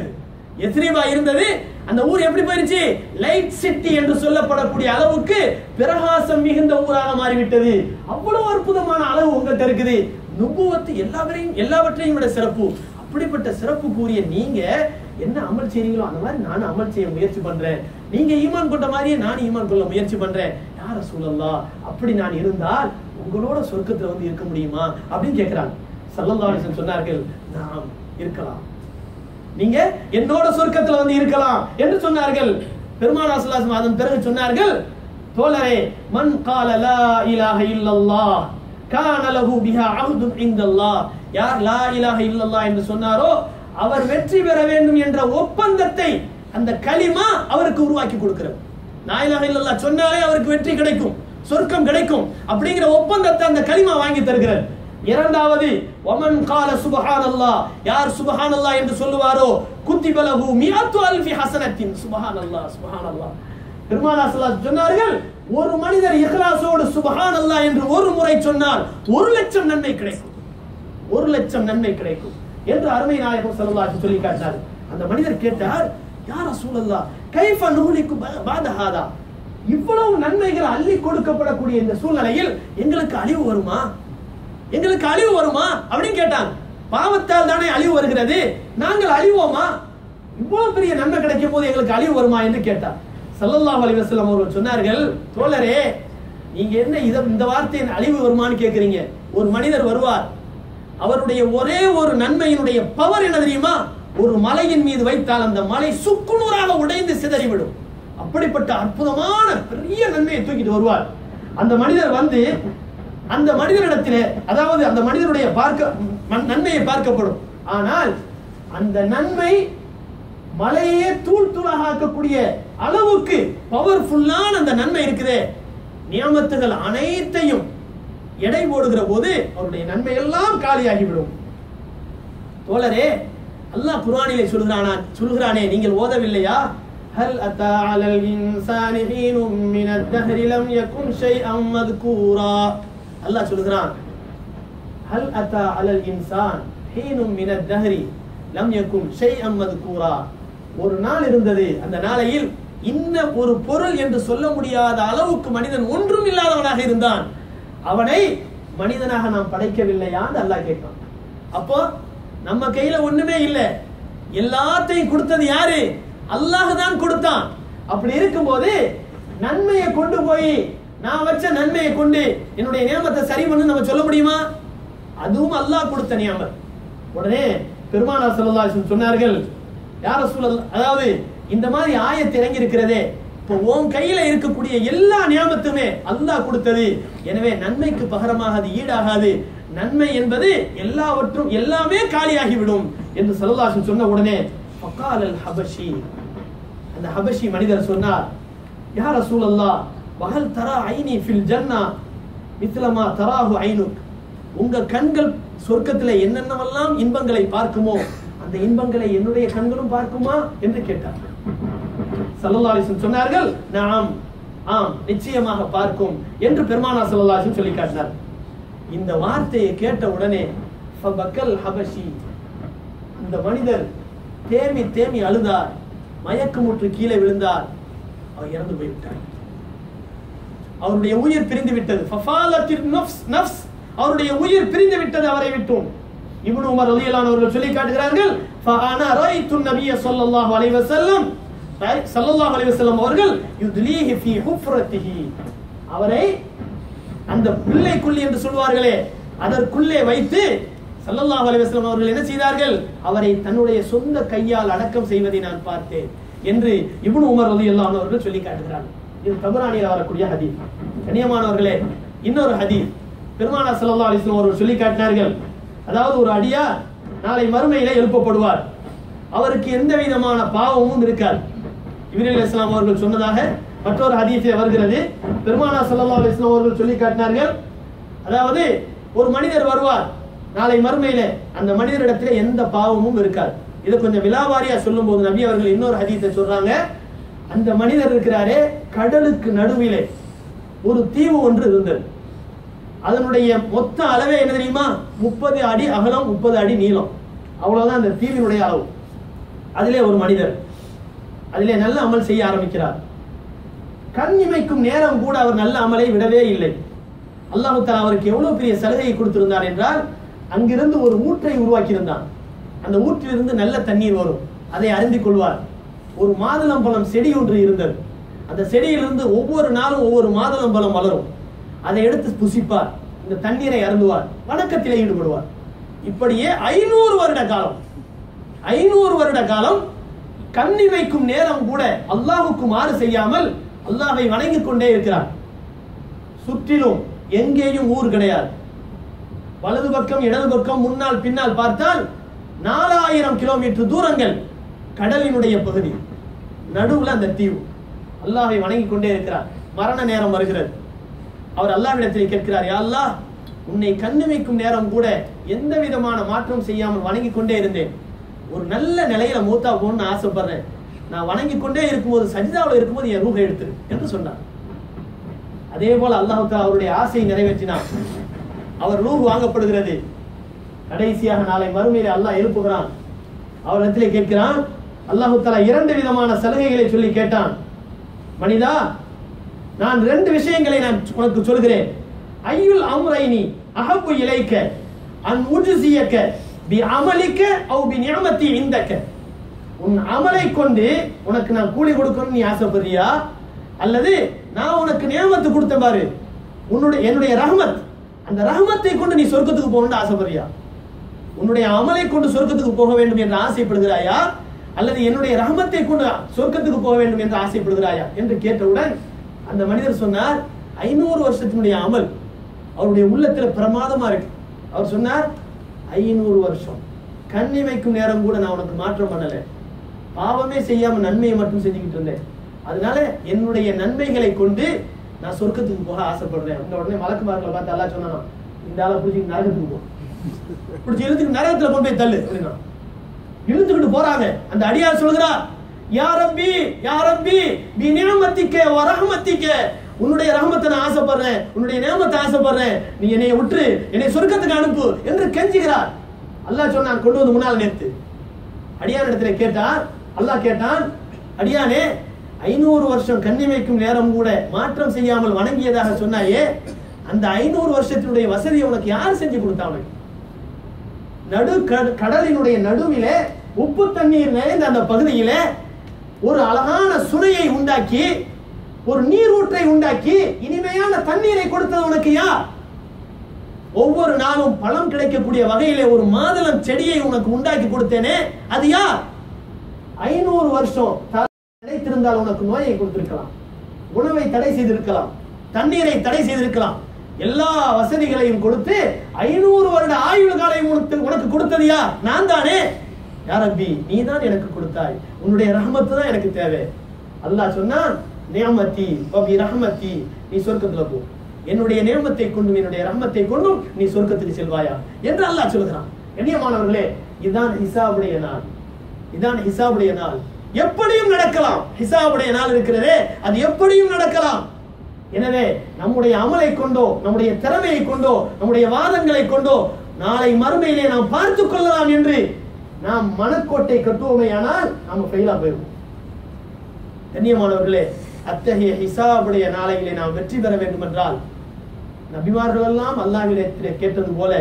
எஸ்ரீபா இருந்தது, அந்த ஊர் எப்படி போயிருச்சு? லைட் சிட்டி என்று சொல்லப்படக்கூடிய அளவுக்கு பிரகாசம் மிகுந்த ஊராக மாறிவிட்டது. அவ்வளவு அற்புதமான அளவு உங்கள்கிட்ட இருக்குது. நுபுவத்து எல்லாவற்றையும் விட சிறப்பு. அப்படிப்பட்ட சிறப்பு கூறிய நீங்க என்ன அமல் செய்றீங்களோ அந்த மாதிரி நானும் அமல் செய்ய முயற்சி பண்றேன். நீங்க ஈமான் கொண்ட மாதிரியே நான் ஈமான் கொள்ள முயற்சி பண்றேன். யா ரசூலல்லாஹ், அப்படி நான் இருந்தால் உங்களோட சொர்க்கத்துல வந்து இருக்க முடியுமா அப்படின்னு கேட்கிறாங்க. ஸல்லல்லாஹு அலைஹி வஸல்லம் சொன்னார்கள், நாம் இருக்கலாம், நீங்க என்னோட சொர்க்கத்துல வந்து இருக்கலாம் என்று சொன்னார்கள். பெருமானார் ஸல்லல்லாஹு அலைஹி வஸல்லம் அதன் பிறகு சொன்னார்கள், தோழரே, மன் கால லா இலாஹ இல்லல்லாஹ் கான லஹு பிஹா அஹ்துன் இன்தல்லாஹ், யார் லா இலாஹ இல்லல்லாஹ் என்று சொன்னாரோ அவர் வெற்றி பெற வேண்டும் என்ற ஒப்பந்தத்தை அந்த கலிமா அவருக்கு உருவாக்கி கொடுக்கிறது. லா இலாஹ இல்லல்லாஹ் சொன்னாலே அவருக்கு வெற்றி கிடைக்கும், சொர்க்கம் கிடைக்கும் அப்படிங்கிற ஒப்பந்தத்தை அந்த கலிமா வாங்கி தருகிறது. இரண்டாவது, வமன் கால சுப்ஹானல்லாஹ், யார் சுப்ஹானல்லாஹ் என்று சொல்லுவாரோ குத்திப லஹு மிஅத்து அல்ஃபி ஹஸனத்தின். சுப்ஹானல்லாஹ் சுப்ஹானல்லாஹ். பெருமானார் ஸல்லல்லாஹு அலைஹி சொன்னார்கள், ஒரு மனிதர் இக்லாஸோடு சுப்ஹானல்லாஹ் என்று ஒரு முறை சொன்னால் 1,00,000 நன்மை கிடைக்கும், 1,00,000 நன்மை கிடைக்கும் என்று அருமை நாயகம் ஸல்லல்லாஹு அலைஹி சொல்லி காட்டினார். அந்த மனிதர் கேட்டார், யா ரசூலல்லாஹ் கைஃப நுஹ்லிகு பாத ஹாதா, இவ்வளவு நன்மைகள் அள்ளி கொடுக்கப்படக்கூடிய இந்த சூழ்நிலையில் எங்களுக்கு அழிவு வருமா, எங்களுக்கு அழிவு வருமா அப்படின்னு கேட்டாங்க. பாவத்தால் தானே அழிவு வருகிறது, நாங்கள் அழிவோமா, இவ்வளவு பெரிய நன்மை கிடைக்கும் போது எங்களுக்கு அழிவு வருமா என்று கேட்டார். ஸல்லல்லாஹு அலைஹி வஸல்லம் அவர்கள் சொன்னார்கள், தோழரே, நீங்க என்ன இந்த வார்த்தையின் அழிவு வருமான்னு கேட்கிறீங்க? ஒரு மனிதர் வருவார், அவருடைய ஒரே ஒரு நன்மையினுடைய பவர் என்ன தெரியுமா? ஒரு மலையின் மீது வைத்தால் அந்த மலை சுக்குநூறாக உடைந்து சிதறிவிடும். அப்படிப்பட்ட அற்புதமான பெரிய நன்மையை தூக்கிட்டு வருவார். அந்த மனிதர் வந்து அந்த மனிதனிடத்திலே, அதாவது அந்த மனிதனுடைய நன்மையை பார்க்கப்படும். ஆனால் அந்த நன்மை மலையே தூள் தூளாக ஆக்கக்கூடிய அளவுக்கு பவர்ஃபுல்லான அந்த நன்மை இருக்குதே, நியமத்துகள் அனைத்தையும் எடை போடுகிற போது அவருடைய நன்மை எல்லாம் காலியாகிவிடும். தோழரே, அல்லாஹ் குர்ஆனிலே சொல்கிறானே, நீங்கள் ஓதவில்லையா? ஹல் அத்தா அலல் இன்சானி ஹீனும் மினத் தஹ்ரி லம் யகுன் ஷைஅன் மذ்கூரா. அல்லாஹ் சொல்கிறான், ஹல் அத்தா அலல் இன்சான் ஹீனும் மினத் தஹ்ரி லம் யகுன் ஷைஅன் மذ்கூரா. ஒரு நாள் இருந்தது, அந்த நாளையில் இன்ன ஒரு பொருள் என்று சொல்ல முடியாத அளவுக்கு மனிதன் ஒன்றும் இல்லாதவனாக இருந்தான். அவனை மனிதனாக நாம் படைக்கவில்லையான்னு அல்லாஹ் கேட்கிறான். அப்போ நம்ம கையில ஒண்ணுமே இல்லை, எல்லாத்தையும் கொடுத்தது யாரு? அல்லாஹ் தான் கொடுத்தான். அப்படி இருக்கும்போது நன்மையை கொண்டு போய், நான் வச்ச நன்மையை கொண்டு என்னுடைய நியமத்தை சரி பண்ணு நம்ம சொல்ல முடியுமா? அதுவும் அல்லாஹ் கொடுத்த நியமம். உடனே பெருமானார் ஸல்லல்லாஹு அலைஹி வஸல்லம் சொன்னார்கள், யா ரசூலல்லாஹ், அதாவது இந்த மாதிரி ஆயத்து இறங்கி இருக்கிறதே, இப்போ உன் கையில இருக்கக்கூடிய எல்லா நியமத்துமே அல்லாஹ் கொடுத்தது, எனவே நன்மைக்கு பகரமாக அது ஈடாகாது, நன்மை என்பது எல்லாவற்றும் எல்லாமே காலியாகிவிடும் என்று ஸல்லல்லாஹு அலைஹி வஸல்லம் சொன்ன உடனே ஃபகாலல் ஹபஷி, அந்த ஹபஷி மனிதர் சொன்னார், யா ரசூலல்லாஹ், வஹல் தரா ஐனி ஃபில் ஜன்னா மித்லமா தராஹு ஐனுக், உங்க கண்கள் சொர்க்கத்திலே என்னென்னவெல்லாம் இன்பங்களை பார்க்குமோ அந்த இன்பங்களை என்னுடைய கண்களும் பார்க்குமா என்று கேட்டார். ஸல்லல்லாஹு அலைஹி வஸல்லம் சொன்னார்கள், நாம், ஆம், நிச்சயமாக பார்க்கும் என்று பெருமானார் ஸல்லல்லாஹு அலைஹி வஸல்லம் சொல்லி காட்டினார். இந்த வார்த்தையை கேட்ட உடனே ஃபபக்கல் ஹபஷி, அந்த மனிதர் தேம்பி தேம்பி அழுதார், மயக்கமுற்று கீழே விழுந்தார், அவர் இறந்து போய்விட்டார், அவருடைய உயிர் பிரிந்து விட்டது. ஃபஃபாலத்தின் நஃப்ஸ், அவருடைய உயிர் பிரிந்து விட்டது அவரை விட்டும். இப்னு உமர் ரலியல்லாஹு அன்ஹு அவர்கள் சொல்லி காட்டுகிறார்கள், ஃபஅனா ரஅய்து நபிய ஸல்லல்லாஹு அலைஹி வஸல்லம், ஸல்லல்லாஹு அலைஹி வஸல்லம் அவர்கள் யுத்லீஹி ஃபீ ஹுஃப்ரத்திஹி, அவரை அந்த பிள்ளைக்குள்ளி என்று சொல்வார்களே அதற்குள்ளே வைத்து ஸல்லல்லாஹு அலைஹி வஸல்லம் அவர்கள் என்ன செய்தார்கள்? அவரை தன்னுடைய சொந்த கையால் அடக்கம் செய்வதை நான் பார்த்தேன் என்று இப்னு உமர் ரலியல்லாஹு அன்ஹு அவர்கள் சொல்லி காட்டுகிறார்கள். இது தபரானியில் வரக்கூடிய ஹதீஸ். கண்ணியமானவர்களே, இன்னொரு ஹதீஸ் பெருமானார் ஸல்லல்லாஹு அலைஹி வஸல்லம் அவர்கள் சொல்லி காட்டினார்கள், அதாவது ஒரு அடியார் நாளை மறுமையிலே எழுப்பப்படுவார், அவருக்கு எந்த விதமான பாவமும் இருக்காது. இப்ராஹீம் அலைஹிஸ்ஸலாம் அவர்கள் சொன்னதாக மற்றொரு ஹதீஸில் வருகிறது. பெருமானார் ஸல்லல்லாஹு அலைஹி வஸல்லம் அவர்கள் சொல்லி காட்டினார்கள், அதாவது ஒரு மனிதர் வருவார் நாளை மறுமையிலே, அந்த மனிதரிடத்திலே எந்த பாவமும் இருக்காது. இதை கொஞ்சம் விலாவாரியா சொல்லும் போது நபி அவர்கள் இன்னொரு ஹதீஸை சொல்றாங்க, அந்த மனிதர் இருக்கிறாரே, கடலுக்கு நடுவிலே ஒரு தீவு ஒன்று இருந்தது, அதனுடைய மொத்த அளவே என்ன தெரியுமா? 30 அடி அகலம், 30 அடி நீளம், அவ்வளவுதான் அந்த தீவினுடைய அளவு. அதிலே ஒரு மனிதர் அதிலே நல்ல அமல் செய்ய ஆரம்பிக்கிறார். கண் இமைக்கும் நேரம் கூட அவர் நல்ல அமலை விடவே இல்லை. அல்லாஹ் தஆலா அவருக்கு எவ்வளவு பெரிய சலுகையை கொடுத்திருந்தார் என்றால், அங்கிருந்து ஒரு ஊற்றை உருவாக்கி இருந்தான். அந்த ஊற்றிலிருந்து நல்ல தண்ணீர் வரும், அதை அருந்திக் கொள்வார். ஒரு மாதுளம்பழம் செடி ஒன்று இருந்தது. அந்த செடியிலிருந்து ஒவ்வொரு நாளும் ஒவ்வொரு மாதுளம்பழம் வளரும். அதை எடுத்து புசிப்பார், இந்த தண்ணீரை அருந்துவார், வணக்கத்திலே ஈடுபடுவார். இப்படியே 500 வருட காலம் 500 வருட காலம் கண்ணி வைக்கும் நேரம் கூட அல்லாஹ்வுக்கு மாறு செய்யாமல் அல்லாஹ்வை வணங்கிக் கொண்டே இருக்கிறார். சுற்றிலும் எங்கேயும் ஊர் கிடையாது. வலது பக்கம் இடது பக்கம் முன்னால் பின்னால் பார்த்தால் 4000 கிலோமீட்டர் தூரங்கள் கடலினுடைய பகுதி, நடுவுல அந்த தீவு. அல்லாஹ்வை வணங்கிக் கொண்டே இருக்கிறார். மரண நேரம் வருகிறது. அவர் அல்லாஹ்விடத்தில் கேட்கிறார், யா அல்லாஹ், உன்னை கண்ணு வைக்கும் நேரம் கூட எந்த விதமான மாற்றம் செய்யாமல் வணங்கிக் கொண்டே இருந்தேன். ஒரு நல்ல நிலையில மூத்தா போகணும்னு ஆசைப்படுறேன். நான் வணங்கிக் கொண்டே இருக்கும்போது, சஜிதாவில் இருக்கும்போது என் ரூஹை எடுத்துரு என்று சொன்னார். அதே போல அல்லாஹ் தஆலா அவருடைய ஆசையை நிறைவேற்றினார். அவர் ரூஹ் வாங்கப்படுகிறது. கடைசியாக நாளை மறுமையிலே அல்லாஹ் எழுப்புகிறான். அவரிடத்திலே கேட்கிறான். அல்லாஹ் தஆலா 2 விதமான சலுகைகளை சொல்லி கேட்டான். மனிதா, நான் 2 விஷயங்களை நான் உனக்கு சொல்கிறேன். ஐயுல் அம்ரைனி அஹப்பு இலைக்க அன் உஜ்ஸியக பி அமலிக அவ் பி நிஅமதி இந்தக. உன் அமலை கொண்டு உனக்கு நான் கூலி கொடுக்கணும்னு நீ ஆசைப்படுறியா, அல்லது நான் உனக்கு நியமத்து கொடுத்த பாரு என்னுடைய ரஹ்மத், அந்த ரஹ்மத்தை கொண்டு நீ சொர்க்கத்துக்கு போகணும்னு ஆசைப்படுறியா? உன்னுடைய அமலை கொண்டு சொர்க்கத்துக்கு போக வேண்டும் என்று ஆசைப்படுகிறாயா, அல்லது என்னுடைய ரஹ்மத்தை கொண்டு சொர்க்கத்துக்கு போக வேண்டும் என்று ஆசைப்படுகிறாயா என்று கேட்டவுடன் அந்த மனிதர் சொன்னார், 500 வருஷத்தினுடைய அமல் அவருடைய உள்ளத்தில் பிரமாதமா இருக்கு. அவர் சொன்னார், 500 வருஷம் கண்ணி வைக்கும் நேரம் கூட நான் உனக்கு மாற்றம் பண்ணல, பாவமே செய்யாம நன்மையை மட்டும் செஞ்சுக்கிட்டு இருந்தேன். அதனால என்னுடைய நன்மைகளை கொண்டு நான் சொர்க்கத்துக்கு போக ஆசைப்படுறேன். அந்த உடனே மலக்குமார்களை பார்த்து அல்லாஹ் சொன்னானா, இந்த ஆளை பிடிச்சி நரகத்துக்கு போ, பிடிச்சி இழுத்துக்கு நரகத்துல கொண்டு போய் தள்ளு அப்படின்னா இழுத்துக்கிட்டு போறாங்க. அந்த அடியார் சொல்கிறார், யா ரப்பி யா ரப்பி பி நிஅமத்திக வ ரஹ்மத்திக, உன்னுடைய ரஹ்மத்தை நான் ஆசைப்படுறேன், உன்னுடைய நிஅமத்தை ஆசைப்படுறேன், நீ என்னை விட்டு என்னை சொர்க்கத்துக்கு அனுப்பு என்று கெஞ்சுகிறார். அல்லாஹ் சொன்னான், கொண்டு வந்து முன்னால் நிறுத்து. அடியான் இடத்துல கேட்டார். அல்லாஹ் கேட்டான், அடியானே, 500 வருஷம் கண்ணி வைக்கும் நேரம் கூட மாற்றம் செய்யாமல் வணங்கியதாக சொன்னாயே, அந்த 500 வருஷத்தினுடைய வசதியை உனக்கு யார் செஞ்சு கொடுத்தாங்க? கடலினுடைய நடுவிலே உப்பு தண்ணீர் நிறைந்த அந்த பகுதியிலே ஒரு அழகான சுனையை உண்டாக்கி, ஒரு நீரூற்றை உண்டாக்கி, இனிமையான தண்ணீரை கொடுத்தது உனக்கு யார்? ஒவ்வொரு நாளும் பழம் கிடைக்கக்கூடிய வகையிலே ஒரு மாதுளம் செடியை உனக்கு உண்டாக்கி கொடுத்தேனே, அது யார்? 500 வருஷம் நினைத்திருந்தால் உனக்கு நோயை கொடுத்திருக்கலாம், உணவை தடை செய்திருக்கலாம், தண்ணீரை தடை செய்திருக்கலாம், எல்லா வசதிகளையும் கொடுத்து 500 வருட ஆயுள் காலம் உனக்கு கொடுத்தது யார்? நான் தானே. யா ரப்பி, நீ தான் எனக்கு கொடுத்தாய், உன்னுடைய ரஹ்மத்து தான் எனக்கு தேவை. அல்லாஹ் சொன்னான், நிஅமதி வ பி ரஹ்மதி, நீ சொர்க்கத்துல போ, என்னுடைய நியமத்தை கொண்டும் என்னுடைய ரஹ்மத்தை கொண்டும் நீ சொர்க்கத்துக்கு செல்வாயா என்று அல்லாஹ் சொல்கிறான். கண்ணியமானவர்களே, இதுதான் ஹிசாபுடைய நாள். இதுதான் ஹிசாபுடைய நாள். எப்படியும் நடக்கலாம். ஹிசாபுடைய நாள் இருக்கிறதே, அது எப்படியும் நடக்கலாம். எனவே நம்முடைய அமலை கொண்டோ, நம்முடைய திறமையை கொண்டோ, நம்முடைய வாதங்களை கொண்டோ நாளை மறுமையிலே நாம் பார்த்துக் கொள்ளலாம் என்று நாம் மனக்கோட்டை கட்டுவோமையானால் நாம் ஃபெயிலா போயிடுவோம். கண்ணியமானவர்களே, அத்தகைய ஹிசாபுடைய நாளையிலே நாம் வெற்றி பெற வேண்டும் என்றால் நபிமார்கள் எல்லாம் அல்லாஹ்விடத்திலே கேட்டது போல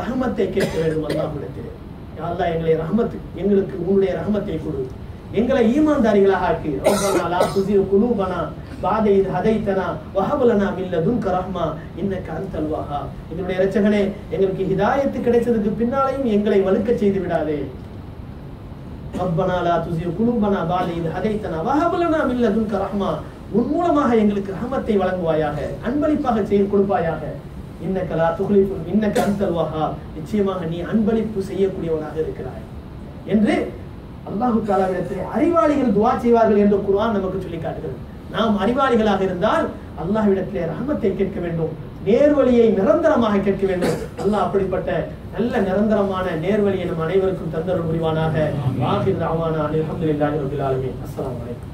ரஹ்மத்தை கேட்க வேண்டும். அல்லாஹ்விடத்திலே, யா அல்லாஹ், எங்களை ரஹ்மத், எங்களுக்கு உன்னுடைய ரஹ்மத்தை கொடு, எங்களை ஈமான்தாரிகளாக ஆக்கு. ரப்பனா லா துஸிக் குலூபனா பஅத இத் ஹதைதனா வ ஹப் லனா மின் லதுன்க ரஹ்மா இன்னக அன்தல் வஹ்ஹாப். எங்களுடைய இரட்சகனே, எங்களுக்கு ஹிதாயத் கிடைச்சதுக்கு பின்னாலேயும் எங்களை வழுக்க செய்து விடாதே. ரப்பனா லா துஸிக் குலூபனா பஅத இத் ஹதைதனா வ ஹப் லனா மின் லதுன்க ரஹ்மா, உன் மூலமாக எங்களுக்கு ரஹ்மத்தை வழங்குவாயாக, அன்பளிப்பாக செய்து கொடுப்பாயாக. இன்னக லா துக்லிஃபுல் இன்னக அன்தல் வஹ்ஹாப், நிச்சயமாக நீ அன்பளிப்பு செய்யக்கூடியவனாக இருக்கிறாய் என்று அல்லாஹ் தஆலாவிடத்திலே அறிவாளிகள் துஆ செய்வார்கள் என்று குர்ஆன் நமக்கு சொல்லி காட்டுகிறது. நாம் அறிவாளிகளாக இருந்தால் அல்லாஹ்விடத்திலே ரஹ்மத்தை கேட்க வேண்டும், நேர்வழியை நிரந்தரமாக கேட்க வேண்டும். அல்லாஹ் அப்படிப்பட்ட நல்ல நிரந்தரமான நேர்வழியை நம் அனைவருக்கும் தந்தருள் புரிவானாக. வாஹிர் தஅவானா அல்ஹம்துலில்லாஹி ரப்பில் ஆலமீன். அஸ்ஸலாமு அலைக்கும்.